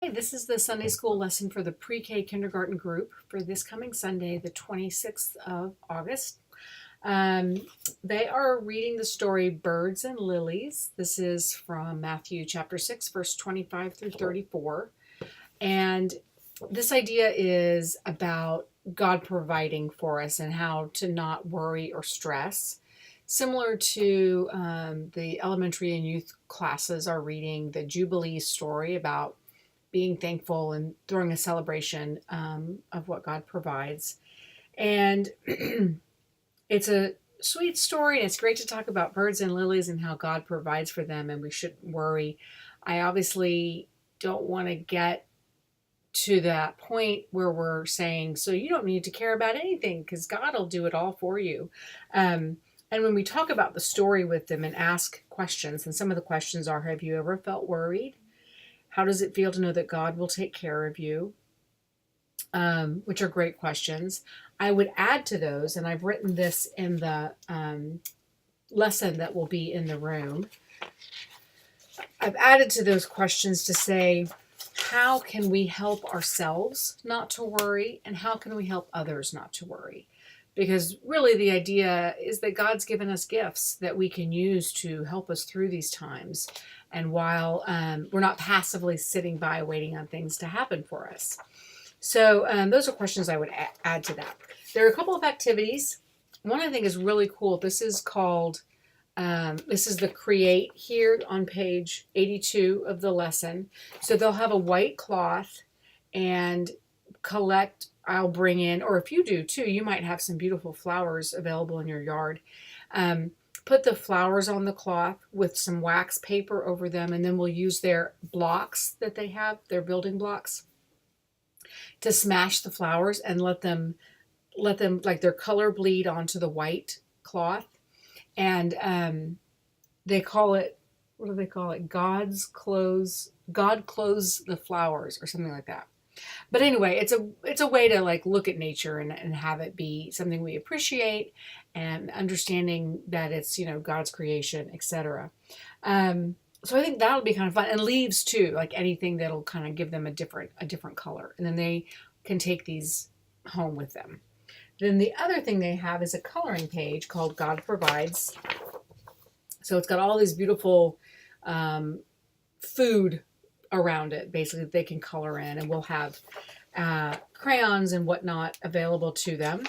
Hey, this is the Sunday school lesson for the pre-K kindergarten group for this coming Sunday, the 26th of August. They are reading the story Birds and Lilies. This is from Matthew chapter 6, verse 25 through 34. And this idea is about God providing for us and how to not worry or stress. Similar to the elementary and youth classes are reading the Jubilee story about being thankful and throwing a celebration of what God provides. And it's a sweet story, and it's great to talk about birds and lilies and how God provides for them, and we shouldn't worry. I obviously don't want to get to that point where we're saying, so you don't need to care about anything because God will do it all for you. And when we talk about the story with them and ask questions, and some of the questions are, have you ever felt worried? How does it feel to know that God will take care of you? Which are great questions. I would add to those, and I've written this in the lesson that will be in the room. I've added to those questions to say, how can we help ourselves not to worry, and how can we help others not to worry? Because really the idea is that God's given us gifts that we can use to help us through these times. And while we're not passively sitting by waiting on things to happen for us. So those are questions I would add to that. There are a couple of activities. One I think is really cool. This is called, this is the Create here on page 82 of the lesson. So they'll have a white cloth and collect, I'll bring in, or if you do too, you might have some beautiful flowers available in your yard. Put the flowers on the cloth with some wax paper over them, and then we'll use their blocks that they have, their building blocks, to smash the flowers and let them like their color bleed onto the white cloth. And they call it, what do they call it? God clothes the flowers, or something like that. But anyway, it's a way to like look at nature and have it be something we appreciate, and understanding that it's, you know, God's creation, etc. So I think that'll be kind of fun. And leaves too, like anything that'll kind of give them a different color, and then they can take these home with them. Then the other thing they have is a coloring page called God Provides. So it's got all these beautiful food around it, basically, that they can color in, and we'll have crayons and whatnot available to them.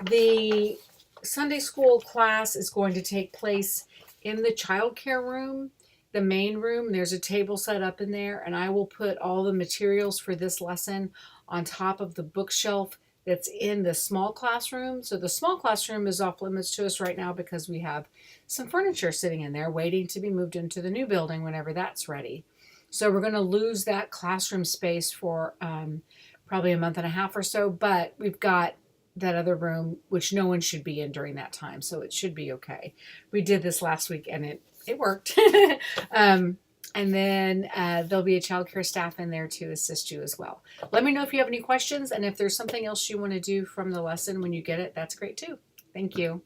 The Sunday school class is going to take place in the child care room, the main room. There's a table set up in there, and I will put all the materials for this lesson on top of the bookshelf that's in the small classroom. So the small classroom is off limits to us right now because we have some furniture sitting in there waiting to be moved into the new building whenever that's ready. So we're going to lose that classroom space for probably a month and a half or so, but we've got that other room, which no one should be in during that time, so it should be okay. We did this last week, and it worked. And then there'll be a child care staff in there to assist you as well. Let me know if you have any questions, and if there's something else you want to do from the lesson when you get it, that's great too. Thank you.